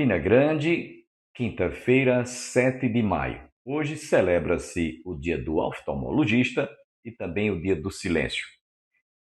Campina Grande, quinta-feira, 7 de maio. Hoje celebra-se o dia do oftalmologista e também o dia do silêncio.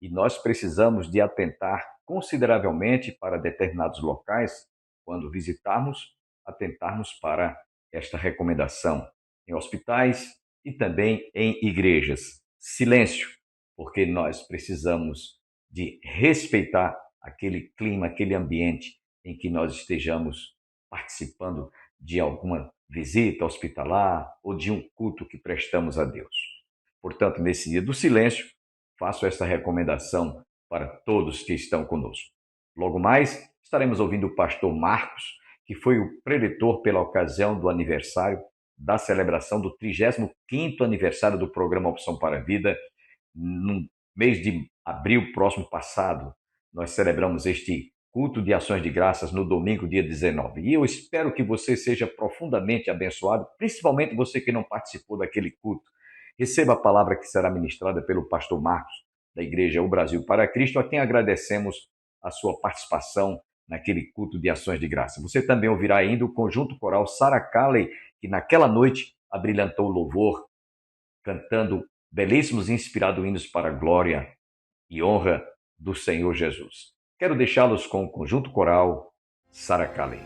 E nós precisamos de atentar consideravelmente para determinados locais, quando visitarmos, atentarmos para esta recomendação em hospitais e também em igrejas. Silêncio, porque nós precisamos de respeitar aquele clima, aquele ambiente em que nós estejamos participando de alguma visita hospitalar ou de um culto que prestamos a Deus. Portanto, nesse dia do silêncio, faço esta recomendação para todos que estão conosco. Logo mais, estaremos ouvindo o pastor Marcos, que foi o preletor pela ocasião do aniversário da celebração do 35º aniversário do programa Opção para a Vida, no mês de abril próximo passado. Nós celebramos este culto de ações de graças no domingo, dia 19. E eu espero que você seja profundamente abençoado, principalmente você que não participou daquele culto. Receba a palavra que será ministrada pelo pastor Marcos, da Igreja O Brasil para Cristo, a quem agradecemos a sua participação naquele culto de ações de graça. Você também ouvirá ainda o conjunto coral Sarah Calley, que naquela noite abrilhantou o louvor, cantando belíssimos e inspirados hinos para a glória e honra do Senhor Jesus. Quero deixá-los com o conjunto coral Sarah Calley.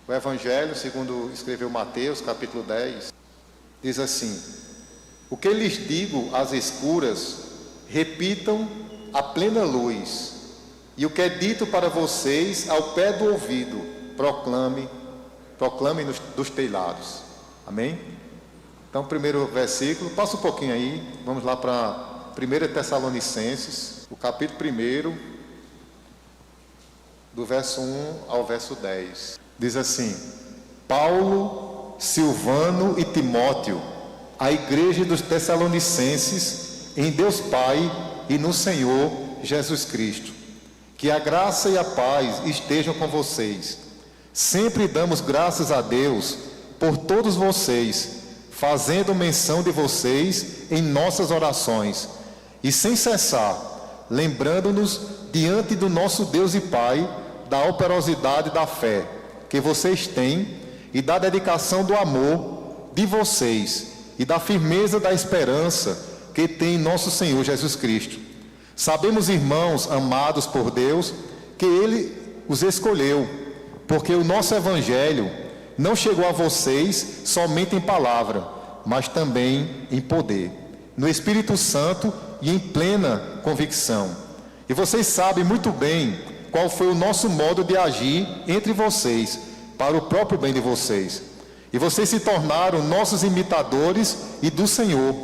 O Evangelho, segundo escreveu Mateus, capítulo 10, diz assim: o que lhes digo às escuras, repitam à plena luz, e o que é dito para vocês ao pé do ouvido, proclame dos telhados. Amém? Então, primeiro versículo, passa um pouquinho aí, vamos lá para 1 Tessalonicenses, o capítulo 1, do verso 1 ao verso 10. Diz assim: Paulo, Silvano e Timóteo, a igreja dos Tessalonicenses, em Deus Pai e no Senhor Jesus Cristo. Que a graça e a paz estejam com vocês. Sempre damos graças a Deus por todos vocês, fazendo menção de vocês em nossas orações, e sem cessar, lembrando-nos diante do nosso Deus e Pai da operosidade da fé que vocês têm e da dedicação do amor de vocês e da firmeza da esperança que tem em nosso Senhor Jesus Cristo. Sabemos, irmãos amados por Deus, que Ele os escolheu, porque o nosso Evangelho não chegou a vocês somente em palavra, mas também em poder, no Espírito Santo e em plena convicção. E vocês sabem muito bem qual foi o nosso modo de agir entre vocês, para o próprio bem de vocês. E vocês se tornaram nossos imitadores e do Senhor,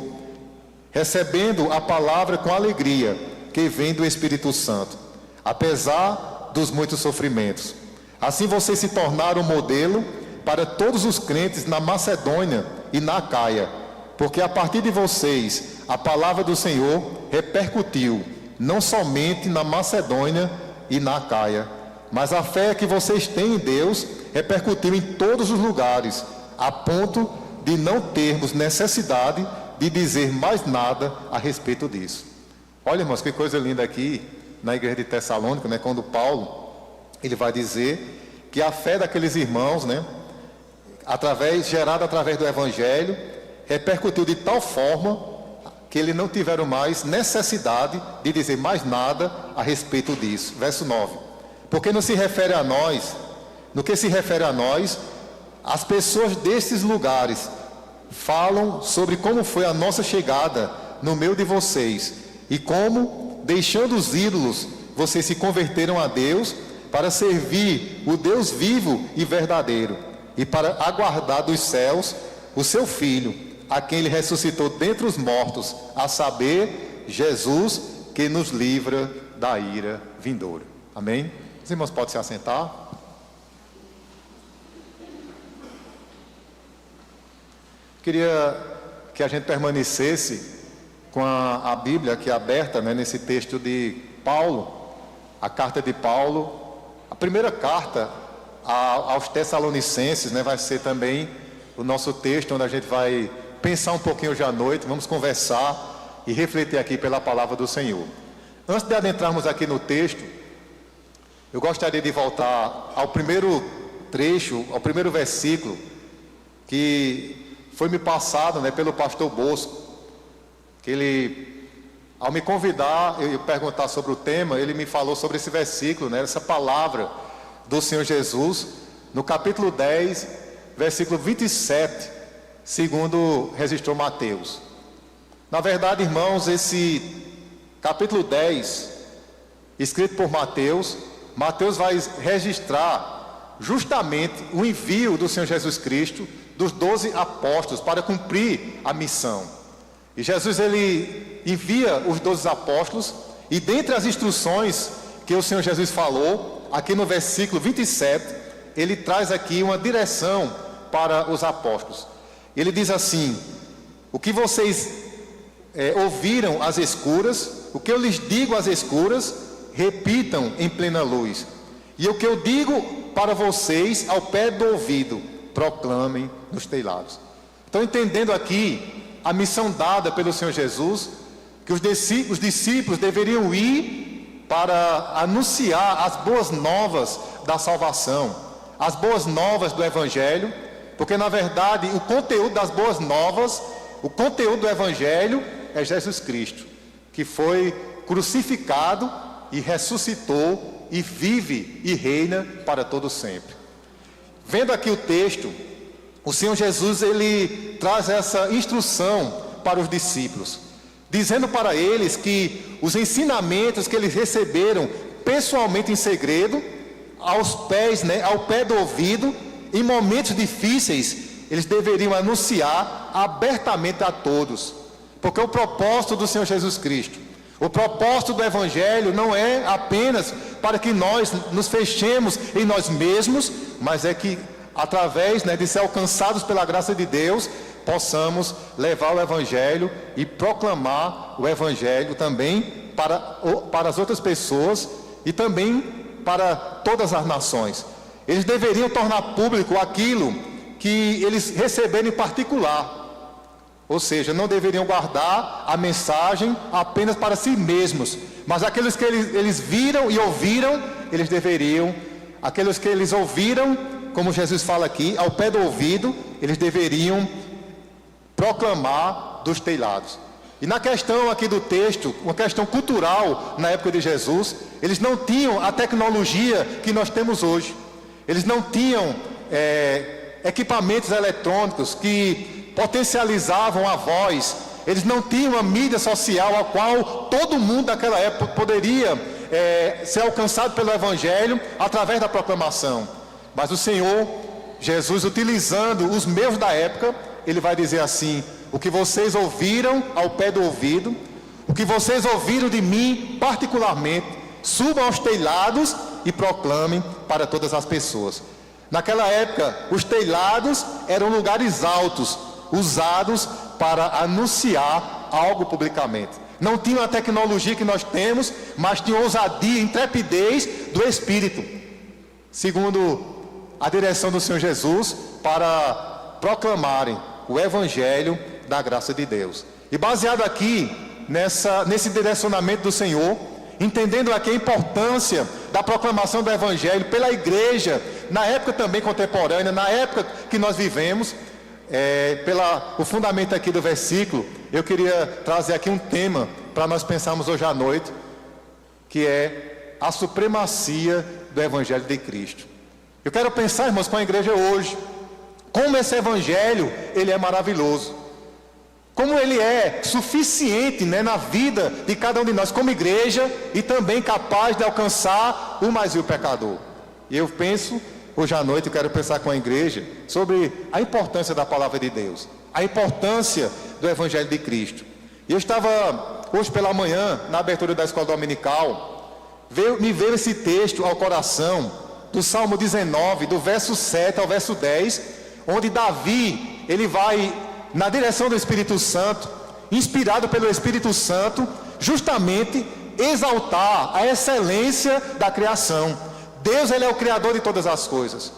recebendo a palavra com alegria que vem do Espírito Santo, apesar dos muitos sofrimentos. Assim vocês se tornaram modelo para todos os crentes na Macedônia e na Acaia, porque a partir de vocês a palavra do Senhor repercutiu, não somente na Macedônia e na Acaia, mas a fé que vocês têm em Deus repercutiu em todos os lugares, a ponto de não termos necessidade de dizer mais nada a respeito disso. Olha, irmãos, que coisa linda aqui na igreja de Tessalônica, né? Quando Paulo, ele vai dizer que a fé daqueles irmãos, né, gerada através do Evangelho, repercutiu de tal forma que eles não tiveram mais necessidade de dizer mais nada a respeito disso. Verso 9. Porque no que se refere a nós, as pessoas destes lugares falam sobre como foi a nossa chegada no meio de vocês e como, deixando os ídolos, vocês se converteram a Deus para servir o Deus vivo e verdadeiro e para aguardar dos céus o seu Filho, a quem Ele ressuscitou dentre os mortos, a saber, Jesus, que nos livra da ira vindoura. Amém? Os irmãos podem se assentar. Queria que a gente permanecesse com a Bíblia aqui aberta, né, nesse texto de Paulo, a carta de Paulo, a primeira carta aos Tessalonicenses, né, vai ser também o nosso texto, onde a gente vai pensar um pouquinho hoje à noite, vamos conversar e refletir aqui pela palavra do Senhor. Antes de adentrarmos aqui no texto, eu gostaria de voltar ao primeiro trecho, ao primeiro versículo, que foi me passado, né, pelo pastor Bosco, que ele, ao me convidar e perguntar sobre o tema, ele me falou sobre esse versículo, né, essa palavra do Senhor Jesus, no capítulo 10, versículo 27, segundo registrou Mateus. Na verdade, irmãos, esse capítulo 10, escrito por Mateus vai registrar justamente o envio do Senhor Jesus Cristo, dos 12 apóstolos, para cumprir a missão. E Jesus, ele envia os 12 apóstolos, e dentre as instruções que o Senhor Jesus falou, aqui no versículo 27, ele traz aqui uma direção para os apóstolos. Ele diz assim: o que vocês ouviram às escuras, o que eu lhes digo às escuras, repitam em plena luz. E o que eu digo para vocês ao pé do ouvido, proclamem nos telhados. Então, entendendo aqui a missão dada pelo Senhor Jesus, que os discípulos deveriam ir para anunciar as boas novas da salvação, as boas novas do Evangelho, porque na verdade o conteúdo das boas novas, o conteúdo do Evangelho é Jesus Cristo, que foi crucificado e ressuscitou e vive e reina para todo sempre. Vendo aqui o texto, o Senhor Jesus, ele traz essa instrução para os discípulos, dizendo para eles que os ensinamentos que eles receberam pessoalmente em segredo, aos pés, ao pé do ouvido, em momentos difíceis, eles deveriam anunciar abertamente a todos. Porque o propósito do Senhor Jesus Cristo, o propósito do Evangelho não é apenas para que nós nos fechemos em nós mesmos, mas é que através de ser alcançados pela graça de Deus, possamos levar o Evangelho e proclamar o Evangelho também para as outras pessoas e também para todas as nações. Eles deveriam tornar público aquilo que eles receberam em particular. Ou seja, não deveriam guardar a mensagem apenas para si mesmos, mas aqueles que eles viram e ouviram, eles deveriam, aqueles que eles ouviram, como Jesus fala aqui, ao pé do ouvido, eles deveriam proclamar dos telhados. E na questão aqui do texto, uma questão cultural na época de Jesus, eles não tinham a tecnologia que nós temos hoje. Eles não tinham equipamentos eletrônicos que potencializavam a voz. Eles não tinham uma mídia social a qual todo mundo daquela época poderia ser alcançado pelo Evangelho através da proclamação. Mas o Senhor Jesus, utilizando os meios da época, Ele vai dizer assim: o que vocês ouviram ao pé do ouvido, o que vocês ouviram de mim particularmente, subam aos telhados e proclamem para todas as pessoas. Naquela época, os telhados eram lugares altos, usados para anunciar algo publicamente. Não tinham a tecnologia que nós temos, mas tinham ousadia, intrepidez do Espírito, segundo a direção do Senhor Jesus, para proclamarem o Evangelho da graça de Deus. E baseado aqui nesse direcionamento do Senhor, entendendo aqui a importância da proclamação do Evangelho pela igreja, na época também contemporânea, na época que nós vivemos, o fundamento aqui do versículo, eu queria trazer aqui um tema para nós pensarmos hoje à noite, que é a supremacia do Evangelho de Cristo. Eu quero pensar, irmãos, com a igreja hoje, como esse Evangelho, ele é maravilhoso, como ele é suficiente na vida de cada um de nós como igreja, e também capaz de alcançar o mais vil pecador. E eu penso, hoje à noite eu quero pensar com a igreja sobre a importância da palavra de Deus, a importância do Evangelho de Cristo. E eu estava hoje pela manhã, na abertura da escola dominical, me veio esse texto ao coração, do Salmo 19, do verso 7 ao verso 10, onde Davi, ele vai na direção do Espírito Santo, inspirado pelo Espírito Santo, justamente exaltar a excelência da criação. Deus, ele é o Criador de todas as coisas,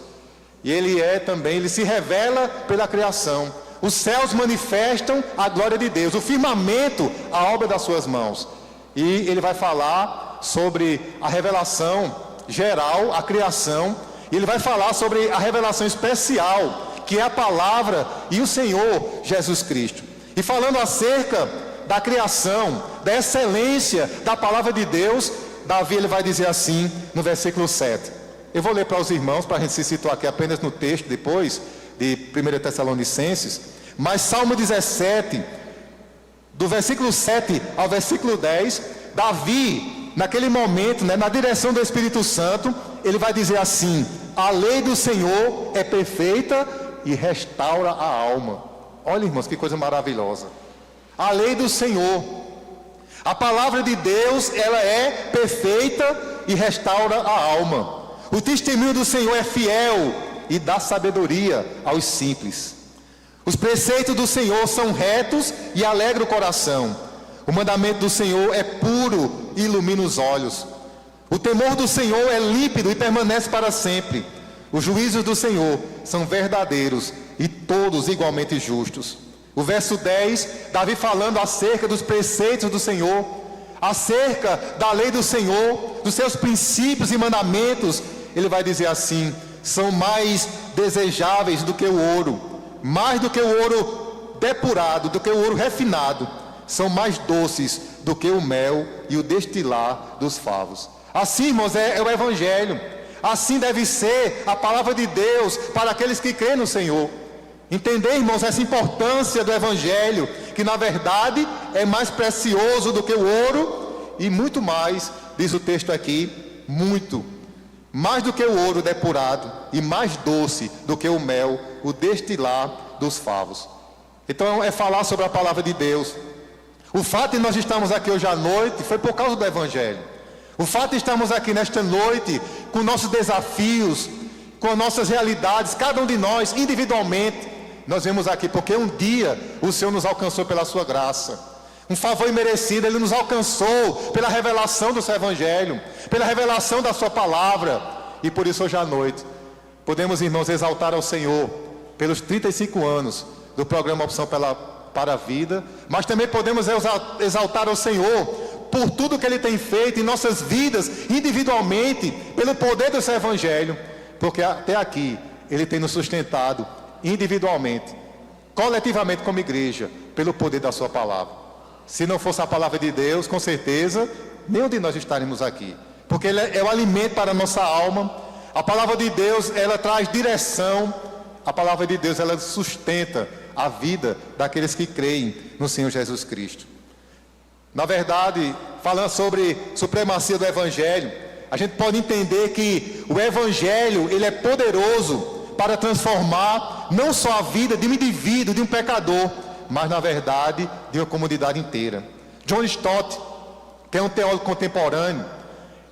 e ele se revela pela criação. Os céus manifestam a glória de Deus, o firmamento, a obra das suas mãos. E ele vai falar sobre a revelação geral, a criação, e ele vai falar sobre a revelação especial, que é a palavra e o Senhor Jesus Cristo. E falando acerca da criação, da excelência da palavra de Deus, Davi, ele vai dizer assim no versículo 7. Eu vou ler para os irmãos, para a gente se situar aqui apenas no texto depois de 1 Tessalonicenses, mas Salmo 17, do versículo 7 ao versículo 10, Davi, naquele momento, na direção do Espírito Santo, ele vai dizer assim: a lei do Senhor é perfeita e restaura a alma. Olha, irmãos, que coisa maravilhosa. A lei do Senhor, a palavra de Deus, ela é perfeita e restaura a alma. O testemunho do Senhor é fiel e dá sabedoria aos simples. Os preceitos do Senhor são retos e alegram o coração. O mandamento do Senhor é puro e ilumina os olhos. O temor do Senhor é límpido e permanece para sempre. Os juízos do Senhor são verdadeiros e todos igualmente justos. O verso 10, Davi falando acerca dos preceitos do Senhor, acerca da lei do Senhor, dos seus princípios e mandamentos, ele vai dizer assim: são mais desejáveis do que o ouro, mais do que o ouro depurado, do que o ouro refinado, são mais doces do que o mel e o destilar dos favos. Assim, irmãos, é o Evangelho. Assim deve ser a palavra de Deus para aqueles que creem no Senhor. Entender, irmãos, essa importância do Evangelho, que na verdade é mais precioso do que o ouro, e muito mais, diz o texto aqui, muito mais do que o ouro depurado, e mais doce do que o mel, o destilar dos favos. Então é falar sobre a palavra de Deus. O fato de nós estarmos aqui hoje à noite foi por causa do Evangelho. O fato de estarmos aqui nesta noite com nossos desafios, com nossas realidades, cada um de nós individualmente, nós vemos aqui porque um dia o Senhor nos alcançou pela sua graça. Um favor imerecido, Ele nos alcançou pela revelação do seu Evangelho, pela revelação da sua palavra. E por isso hoje à noite podemos, irmãos, exaltar ao Senhor pelos 35 anos do programa Opção para a Vida, mas também podemos exaltar ao Senhor por tudo que Ele tem feito em nossas vidas, individualmente, pelo poder do seu Evangelho, porque até aqui Ele tem nos sustentado individualmente, coletivamente como igreja, pelo poder da sua palavra. Se não fosse a palavra de Deus, com certeza, nenhum de nós estaremos aqui, porque Ele é o alimento para a nossa alma. A palavra de Deus, ela traz direção. A palavra de Deus, ela sustenta a vida daqueles que creem no Senhor Jesus Cristo. Na verdade, falando sobre supremacia do Evangelho, a gente pode entender que o Evangelho, ele é poderoso para transformar não só a vida de um indivíduo, de um pecador, mas na verdade de uma comunidade inteira. John Stott, que é um teólogo contemporâneo,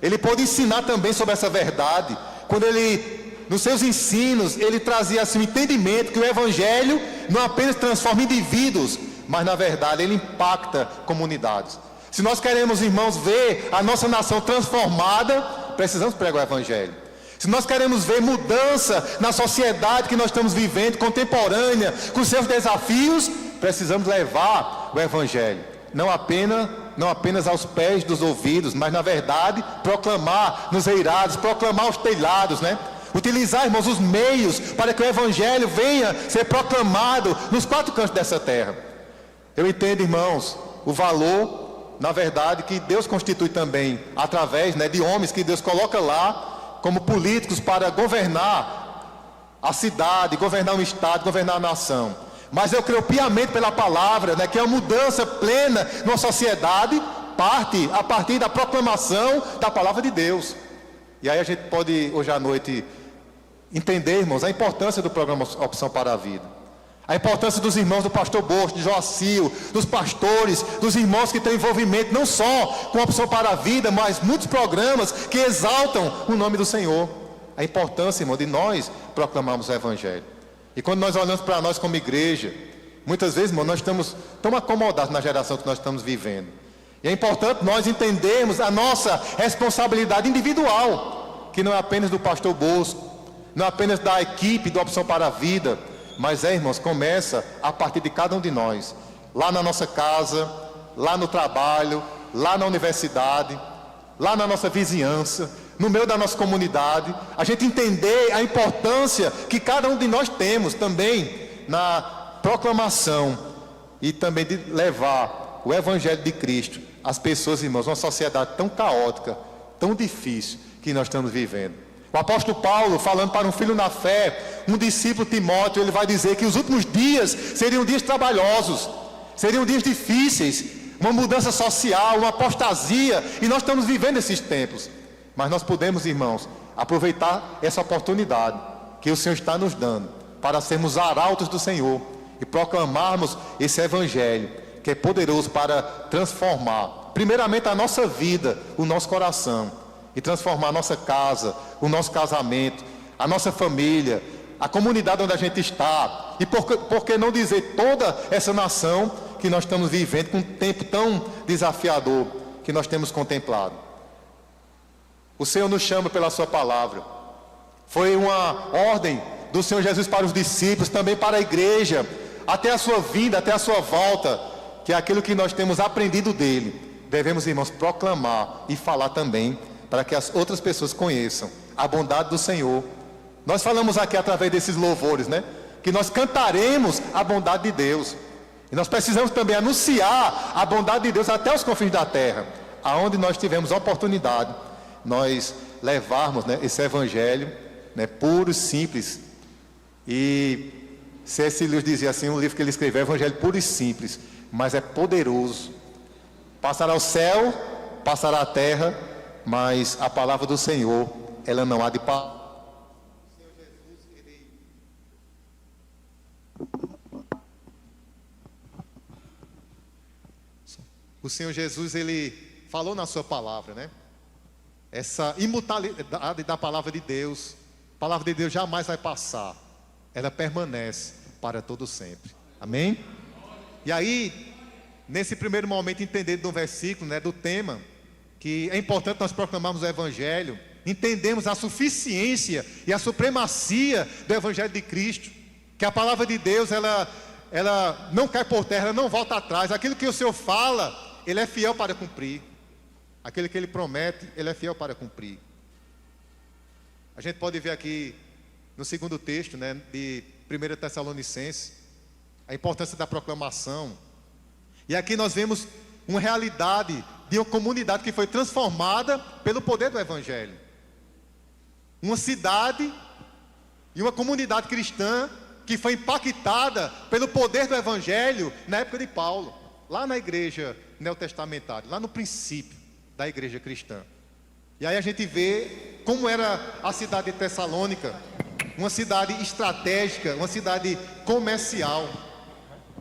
ele pode ensinar também sobre essa verdade, quando ele, nos seus ensinos, ele trazia assim o entendimento que o Evangelho não apenas transforma indivíduos, mas na verdade ele impacta comunidades. Se nós queremos, irmãos, ver a nossa nação transformada, precisamos pregar o Evangelho. Se nós queremos ver mudança na sociedade que nós estamos vivendo, contemporânea, com seus desafios, precisamos levar o Evangelho, não apenas aos pés dos ouvidos, mas na verdade proclamar nos eirados, proclamar aos telhados, né? Utilizar, irmãos, os meios para que o Evangelho venha ser proclamado nos 4 cantos dessa terra. Eu entendo, irmãos, o valor, na verdade, que Deus constitui também através, né, de homens que Deus coloca lá como políticos para governar a cidade, governar um estado, governar a nação. Mas eu creio piamente pela palavra, né, que a mudança plena numa sociedade parte a partir da proclamação da palavra de Deus. E aí a gente pode, hoje à noite, entender, irmãos, a importância do programa Opção para a Vida. A importância dos irmãos do pastor Bosco, de Joacil, dos pastores, dos irmãos que têm envolvimento não só com a Opção para a Vida, mas muitos programas que exaltam o nome do Senhor. A importância, irmão, de nós proclamarmos o Evangelho. E quando nós olhamos para nós como igreja, muitas vezes, irmão, nós estamos tão acomodados na geração que nós estamos vivendo. E é importante nós entendermos a nossa responsabilidade individual, que não é apenas do pastor Bosco, não é apenas da equipe do Opção para a Vida, mas irmãos, começa a partir de cada um de nós, lá na nossa casa, lá no trabalho, lá na universidade, lá na nossa vizinhança, no meio da nossa comunidade, a gente entender a importância que cada um de nós temos também na proclamação e também de levar o Evangelho de Cristo às pessoas, irmãos, numa sociedade tão caótica, tão difícil que nós estamos vivendo. O apóstolo Paulo, falando para um filho na fé, um discípulo Timóteo, ele vai dizer que os últimos dias seriam dias trabalhosos, seriam dias difíceis, uma mudança social, uma apostasia, e nós estamos vivendo esses tempos. Mas nós podemos, irmãos, aproveitar essa oportunidade que o Senhor está nos dando para sermos arautos do Senhor e proclamarmos esse Evangelho que é poderoso para transformar, primeiramente, a nossa vida, o nosso coração, e transformar a nossa casa, o nosso casamento, a nossa família, a comunidade onde a gente está, e por que não dizer toda essa nação que nós estamos vivendo com um tempo tão desafiador que nós temos contemplado. O Senhor nos chama pela sua palavra. Foi uma ordem do Senhor Jesus para os discípulos, também para a igreja, até a sua vinda, até a sua volta, que é aquilo que nós temos aprendido dele, devemos, irmãos, proclamar e falar também, para que as outras pessoas conheçam a bondade do Senhor. Nós falamos aqui através desses louvores, né, que nós cantaremos a bondade de Deus. E nós precisamos também anunciar a bondade de Deus até os confins da terra, aonde nós tivemos a oportunidade, nós levarmos, né, esse Evangelho, né, puro, simples. E C.S. Lewis dizia assim, um livro que ele escreveu, Evangelho puro e simples, mas é poderoso. Passará o céu, passará a terra, mas a palavra do Senhor, ela não há de parar. O Senhor Jesus, ele falou na sua palavra, né? Essa imutabilidade da palavra de Deus. A palavra de Deus jamais vai passar. Ela permanece para todo sempre. Amém? E aí, nesse primeiro momento, entendendo do versículo, né, do tema, que é importante nós proclamarmos o Evangelho, entendemos a suficiência e a supremacia do Evangelho de Cristo, que a palavra de Deus, ela não cai por terra, ela não volta atrás. Aquilo que o Senhor fala, Ele é fiel para cumprir. Aquilo que Ele promete, Ele é fiel para cumprir. A gente pode ver aqui no segundo texto, né, de 1 Tessalonicenses, a importância da proclamação. E aqui nós vemos uma realidade de uma comunidade que foi transformada pelo poder do Evangelho. Uma cidade e uma comunidade cristã que foi impactada pelo poder do Evangelho na época de Paulo, lá na igreja neotestamentária, lá no princípio da igreja cristã. E aí a gente vê como era a cidade de Tessalônica, uma cidade estratégica, uma cidade comercial.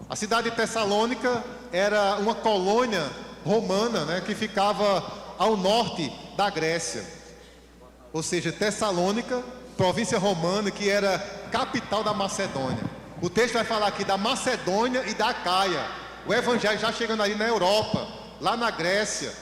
A cidade de Tessalônica era uma colônia romana, né, que ficava ao norte da Grécia. Ou seja, Tessalônica, província romana, que era capital da Macedônia. O texto vai falar aqui da Macedônia e da Acaia. O evangelho já chegando ali na Europa, lá na Grécia.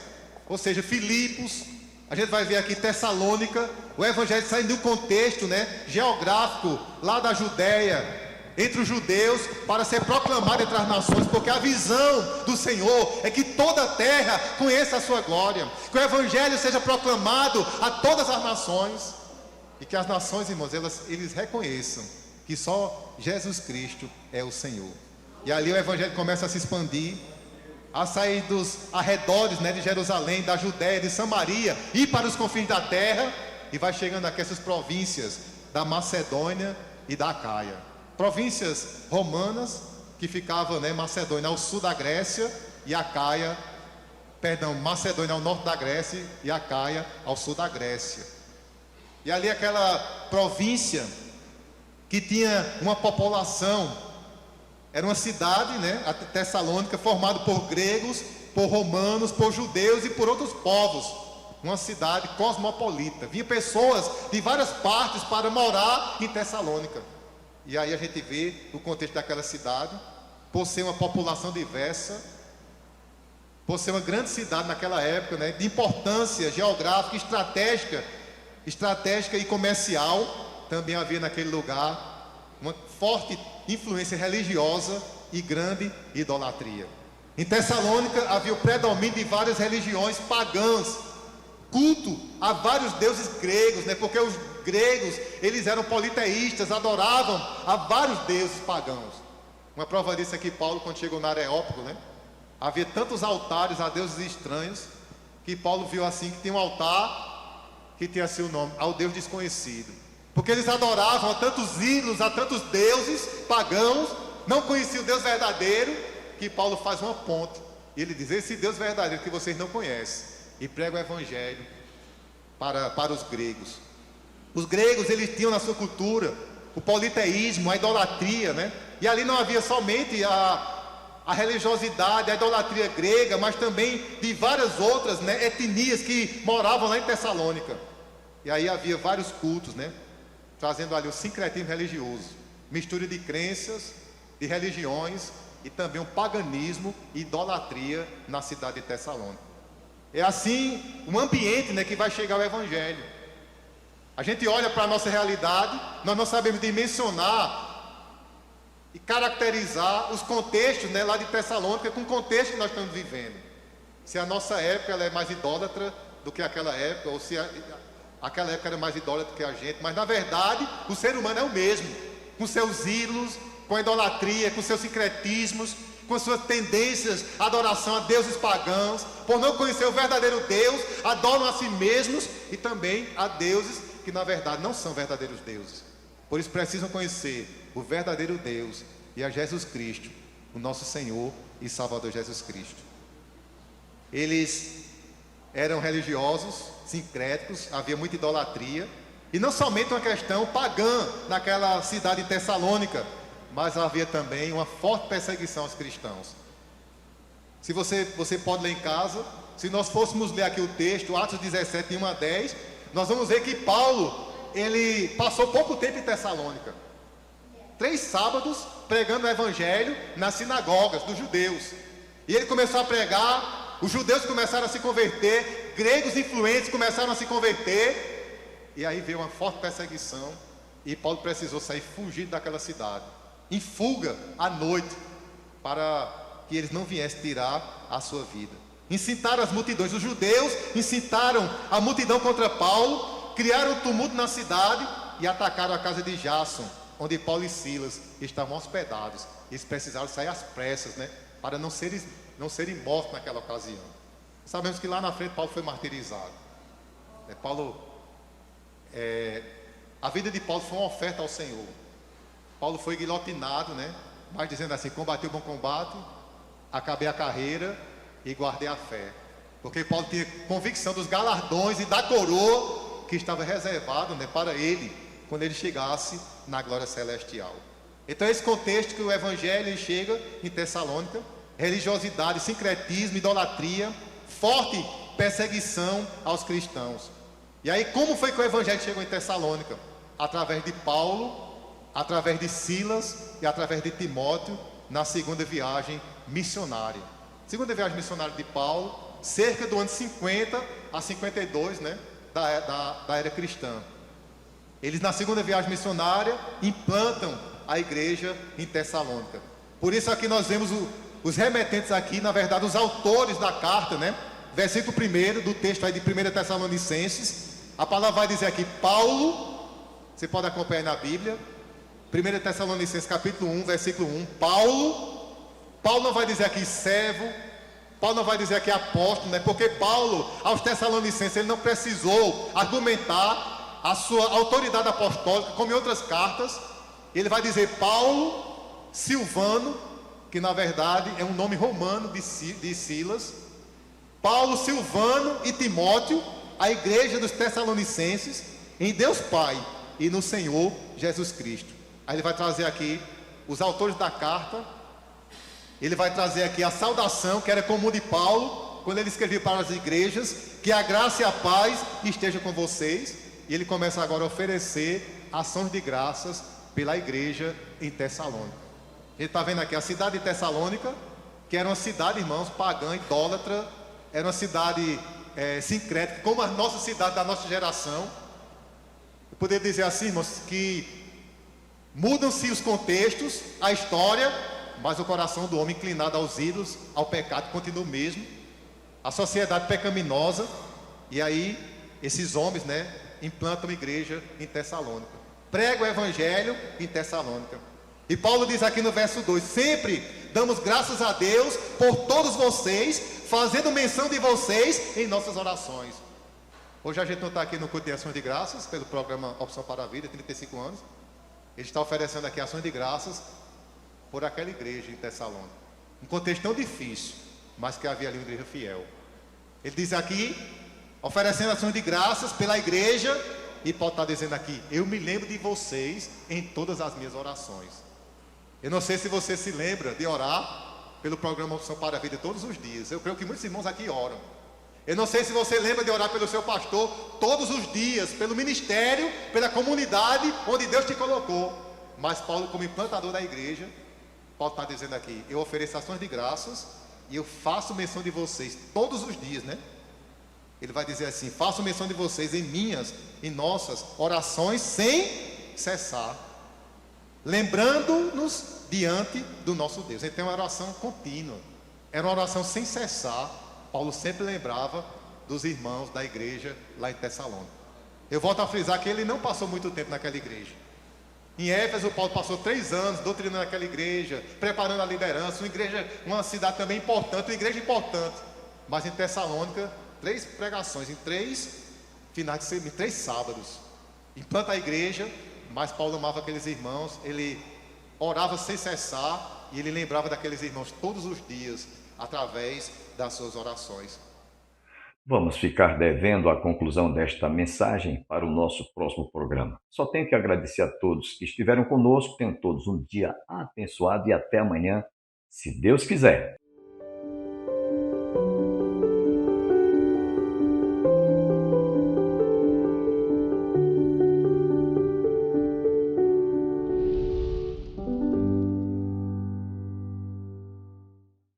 Ou seja, Filipos, a gente vai ver aqui Tessalônica, o evangelho saindo do contexto, né, geográfico, lá da Judéia, entre os judeus, para ser proclamado entre as nações, porque a visão do Senhor é que toda a terra conheça a sua glória, que o evangelho seja proclamado a todas as nações, e que as nações, irmãos, eles reconheçam que só Jesus Cristo é o Senhor. E ali o evangelho começa a se expandir, a sair dos arredores, né, de Jerusalém, da Judéia, de Samaria, e para os confins da terra, e vai chegando aqui essas províncias da Macedônia e da Acaia. Províncias romanas que ficavam, né, Macedônia ao sul da Grécia e Macedônia ao norte da Grécia e Acaia ao sul da Grécia. E ali aquela província que tinha uma população, era uma cidade, né, a Tessalônica, formada por gregos, por romanos, por judeus e por outros povos. Uma cidade cosmopolita. Vinha pessoas de várias partes para morar em Tessalônica. E aí a gente vê o contexto daquela cidade, por ser uma população diversa, por ser uma grande cidade naquela época, né, de importância geográfica, estratégica e comercial. Também havia naquele lugar uma forte influência religiosa e grande idolatria. Em Tessalônica havia o predomínio de várias religiões pagãs, culto a vários deuses gregos, né? Porque os gregos, eles eram politeístas, adoravam a vários deuses pagãos. Uma prova disso é que Paulo, quando chegou na Areópago, né, havia tantos altares a deuses estranhos, que Paulo viu assim que tinha um altar que tinha seu nome, ao Deus desconhecido. Porque eles adoravam a tantos ídolos, a tantos deuses pagãos, não conheciam o Deus verdadeiro, que Paulo faz uma ponte. E ele diz: esse Deus verdadeiro que vocês não conhecem, e prega o evangelho para os gregos. Os gregos, eles tinham na sua cultura o politeísmo, a idolatria, né? E ali não havia somente a religiosidade, a idolatria grega, mas também de várias outras, né, etnias que moravam lá em Tessalônica. E aí havia vários cultos, né, trazendo ali o sincretismo religioso, mistura de crenças, de religiões e também o paganismo e idolatria na cidade de Tessalônica. É assim um ambiente, né, que vai chegar o evangelho. A gente olha para a nossa realidade, nós não sabemos dimensionar e caracterizar os contextos, né, lá de Tessalônica com o contexto que nós estamos vivendo. Se a nossa época ela é mais idólatra do que aquela época, ou se aquela época era mais idólatra do que a gente, mas na verdade o ser humano é o mesmo, com seus ídolos, com a idolatria, com seus sincretismos, com suas tendências à adoração a deuses pagãos, por não conhecer o verdadeiro Deus, adoram a si mesmos e também a deuses que na verdade não são verdadeiros deuses. Por isso precisam conhecer o verdadeiro Deus e a Jesus Cristo, o nosso Senhor e Salvador Jesus Cristo. Eles eram religiosos, sincréticos, havia muita idolatria, e não somente uma questão pagã naquela cidade de Tessalônica, mas havia também uma forte perseguição aos cristãos. Se você pode ler em casa, se nós fôssemos ler aqui o texto, Atos 17, de 1 a 10, nós vamos ver que Paulo, ele passou pouco tempo em Tessalônica. 3 sábados pregando o evangelho nas sinagogas dos judeus. E ele começou a pregar, os judeus começaram a se converter, gregos influentes começaram a se converter, e aí veio uma forte perseguição, e Paulo precisou sair fugindo daquela cidade, em fuga à noite, para que eles não viessem tirar a sua vida. Incitaram as multidões, os judeus incitaram a multidão contra Paulo, criaram um tumulto na cidade e atacaram a casa de Jason, onde Paulo e Silas estavam hospedados. Eles precisaram sair às pressas, para não serem mortos naquela ocasião. Sabemos que lá na frente Paulo foi martirizado. A vida de Paulo foi uma oferta ao Senhor. Paulo foi guilhotinado, mas dizendo assim: combati o bom combate, acabei a carreira e guardei a fé. Porque Paulo tinha convicção dos galardões e da coroa que estava reservado para ele, quando ele chegasse na glória celestial. Então, esse contexto que o evangelho chega em Tessalônica: religiosidade, sincretismo, idolatria, forte perseguição aos cristãos. E aí, como foi que o evangelho chegou em Tessalônica? Através de Paulo, através de Silas e através de Timóteo, na segunda viagem missionária. Segunda viagem missionária de Paulo, cerca do ano 50 a 52, da era cristã. Eles, na segunda viagem missionária, implantam a igreja em Tessalônica. Por isso aqui nós vemos os remetentes aqui, na verdade, os autores da carta, Versículo 1 do texto aí de 1 Tessalonicenses. A palavra vai dizer aqui, Paulo, você pode acompanhar na Bíblia, 1 Tessalonicenses capítulo 1, versículo 1, Paulo não vai dizer aqui servo, Paulo não vai dizer aqui apóstolo, porque Paulo, aos Tessalonicenses, ele não precisou argumentar a sua autoridade apostólica, como em outras cartas. Ele vai dizer Paulo, Silvano, que na verdade é um nome romano de Silas, Paulo, Silvano e Timóteo, a igreja dos Tessalonicenses, em Deus Pai e no Senhor Jesus Cristo. Aí ele vai trazer aqui os autores da carta, ele vai trazer aqui a saudação que era comum de Paulo, quando ele escrevia para as igrejas, que a graça e a paz estejam com vocês. E ele começa agora a oferecer ações de graças pela igreja em Tessalônica. A gente está vendo aqui a cidade de Tessalônica, que era uma cidade, irmãos, pagã, idólatra, era uma cidade sincrética, como a nossa cidade da nossa geração. Eu poderia dizer assim, irmãos, que mudam-se os contextos, a história, mas o coração do homem inclinado aos ídolos, ao pecado, continua o mesmo. A sociedade pecaminosa, e aí esses homens, implantam uma igreja em Tessalônica, pregam o evangelho em Tessalônica. E Paulo diz aqui no verso 2: sempre damos graças a Deus por todos vocês, fazendo menção de vocês em nossas orações. Hoje a gente não está aqui no culto de ações de graças, pelo programa Opção para a Vida, 35 anos. Ele está oferecendo aqui ações de graças por aquela igreja em Tessalônica. Um contexto tão difícil, mas que havia ali uma igreja fiel. Ele diz aqui, oferecendo ações de graças pela igreja, e Paulo está dizendo aqui: eu me lembro de vocês em todas as minhas orações. Eu não sei se você se lembra de orar pelo programa Opção para a Vida todos os dias. Eu creio que muitos irmãos aqui oram. Eu não sei se você lembra de orar pelo seu pastor todos os dias, pelo ministério, pela comunidade onde Deus te colocou. Mas Paulo, como implantador da igreja, Paulo está dizendo aqui: eu ofereço ações de graças e eu faço menção de vocês todos os dias, Ele vai dizer assim: faço menção de vocês em nossas orações sem cessar, lembrando-nos diante do nosso Deus. Então é uma oração contínua, era uma oração sem cessar. Paulo sempre lembrava dos irmãos da igreja lá em Tessalônica. Eu volto a frisar que ele não passou muito tempo naquela igreja. Em Éfeso, Paulo passou 3 anos doutrinando aquela igreja, preparando a liderança, uma cidade também importante, uma igreja importante. Mas em Tessalônica, 3 pregações, em 3 finais de semana, em 3 sábados. Implanta a igreja, mas Paulo amava aqueles irmãos, ele orava sem cessar, E ele lembrava daqueles irmãos todos os dias, através das suas orações. Vamos ficar devendo a conclusão desta mensagem para o nosso próximo programa. Só tenho que agradecer a todos que estiveram conosco. Tenham todos um dia abençoado e até amanhã, se Deus quiser.